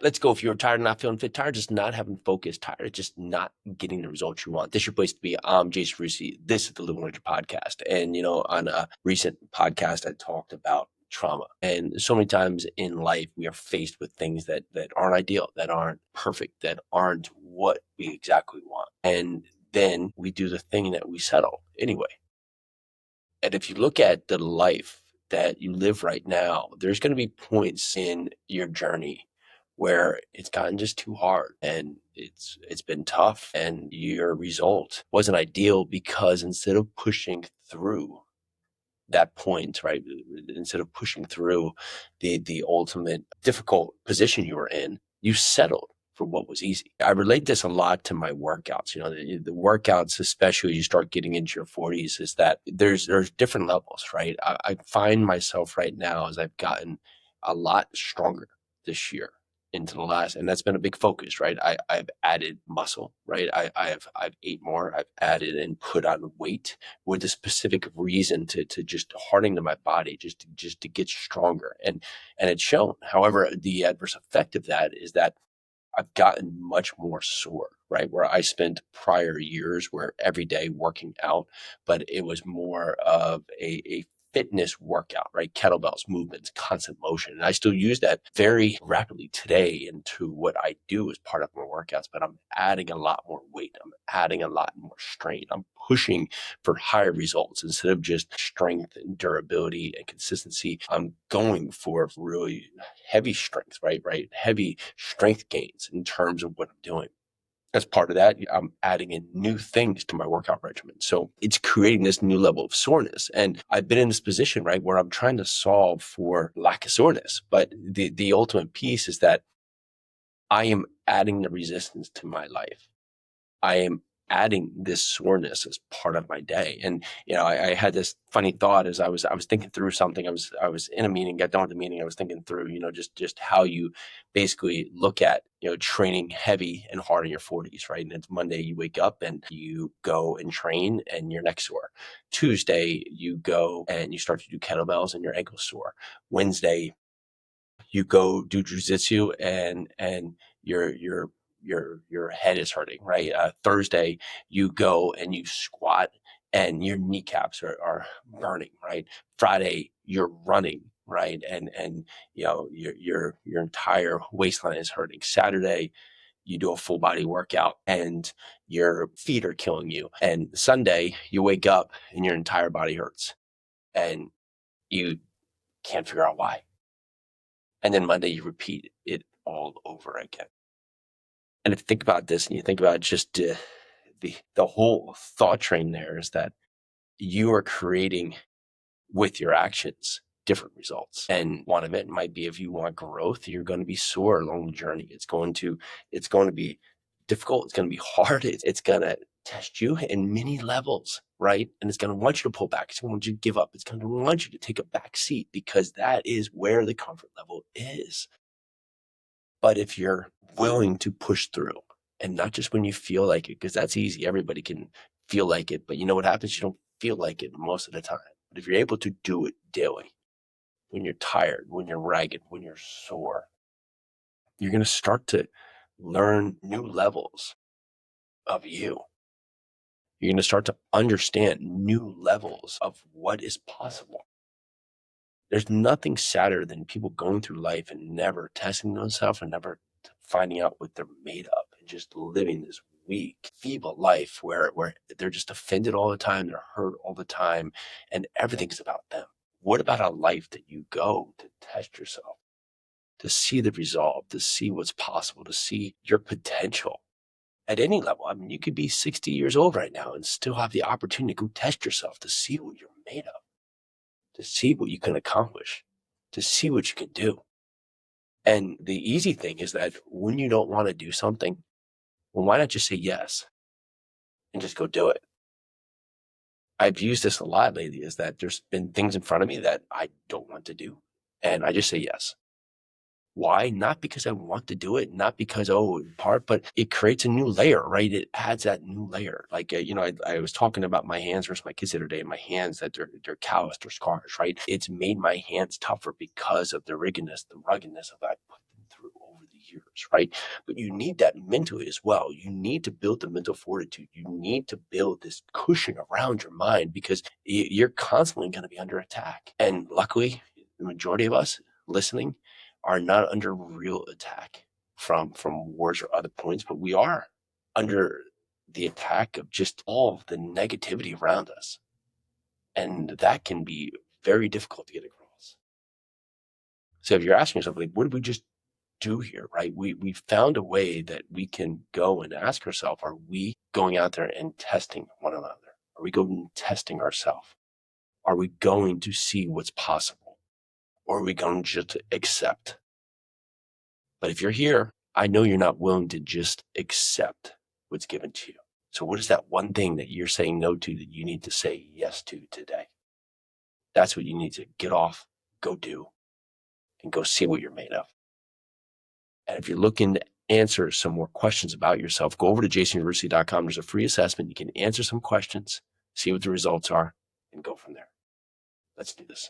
let's go. If you're tired and not feeling fit, tired, just not having focus, tired, just not getting the results you want. This is your place to be. I'm Jason Yarusi. This is the Living Larger podcast. And, on a recent podcast, I talked about trauma. And so many times in life, we are faced with things that aren't ideal, that aren't perfect, that aren't what we exactly want. And then we do the thing that we settle anyway. And if you look at the life that you live right now, there's going to be points in your journey where it's gotten just too hard and it's been tough and your result wasn't ideal because instead of pushing through that point, right, instead of pushing through the ultimate difficult position you were in, you settled for what was easy. I relate this a lot to my workouts. The workouts, especially as you start getting into your 40s, is that there's different levels, right? I find myself right now as I've gotten a lot stronger this year into the last, and that's been a big focus, right? I've added muscle, right? I've ate more, I've added and put on weight with a specific reason to just hardening to my body, just to get stronger. And it's shown. However, the adverse effect of that is that I've gotten much more sore, right? Where I spent prior years where every day working out, but it was more of a fitness workout, right? Kettlebells, movements, constant motion. And I still use that very rapidly today into what I do as part of my workouts, but I'm adding a lot more weight. I'm adding a lot more strain. I'm pushing for higher results instead of just strength and durability and consistency. I'm going for really heavy strength, right? Heavy strength gains in terms of what I'm doing. As part of that, I'm adding in new things to my workout regimen. So it's creating this new level of soreness. And I've been in this position, right, where I'm trying to solve for lack of soreness. But the ultimate piece is that I am adding the resistance to my life. I am adding this soreness as part of my day. And, I had this funny thought as I was thinking through something. I was in a meeting, got done with the meeting. I was thinking through, just how you basically look at, training heavy and hard in your 40s, right? And it's Monday, you wake up and you go and train and your neck's sore. Tuesday, you go and you start to do kettlebells and your ankle's sore. Wednesday, you go do jujitsu and your head is hurting, right? Thursday, you go and you squat and your kneecaps are burning, right? Friday, you're running, right? And your entire waistline is hurting. Saturday, you do a full body workout and your feet are killing you. And Sunday, you wake up and your entire body hurts and you can't figure out why. And then Monday, you repeat it all over again. And if you think about this and you think about just the whole thought train there is that you are creating with your actions different results. And one of it might be if you want growth, you're going to be sore along the journey. It's going to be difficult. It's going to be hard. It's going to test you in many levels, right? And it's going to want you to pull back. It's going to want you to give up. It's going to want you to take a back seat because that is where the comfort level is. But if you're willing to push through and not just when you feel like it, because that's easy. Everybody can feel like it, but you know what happens? You don't feel like it most of the time. But if you're able to do it daily, when you're tired, when you're ragged, when you're sore, you're going to start to learn new levels of you. You're going to start to understand new levels of what is possible. There's nothing sadder than people going through life and never testing themselves and never finding out what they're made of and just living this weak, feeble life where they're just offended all the time, they're hurt all the time, and everything's about them. What about a life that you go to test yourself, to see the resolve, to see what's possible, to see your potential at any level? I mean, you could be 60 years old right now and still have the opportunity to go test yourself to see what you're made of, to see what you can accomplish, to see what you can do. And the easy thing is that when you don't want to do something, well, why not just say yes and just go do it? I've used this a lot lately is that there's been things in front of me that I don't want to do. And I just say yes. Why? Not because I want to do it, not because, but it creates a new layer, right? It adds that new layer. Like, I was talking about my hands versus my kids the other day, and my hands that they're calloused or scars, right? It's made my hands tougher because of the ruggedness that I put them through over the years. right? But you need that mentally as well. You need to build the mental fortitude. You need to build this cushion around your mind because you're constantly going to be under attack. And luckily, the majority of us listening are not under real attack from wars or other points, but we are under the attack of just all of the negativity around us. And that can be very difficult to get across. So if you're asking yourself, like, what did we just do here, right? We found a way that we can go and ask ourselves, are we going out there and testing one another? Are we going and testing ourselves? Are we going to see what's possible? Or are we going to just accept? But if you're here, I know you're not willing to just accept what's given to you. So what is that one thing that you're saying no to that you need to say yes to today? That's what you need to get off, go do, and go see what you're made of. And if you're looking to answer some more questions about yourself, go over to jasonyarusi.com. There's a free assessment. You can answer some questions, see what the results are, and go from there. Let's do this.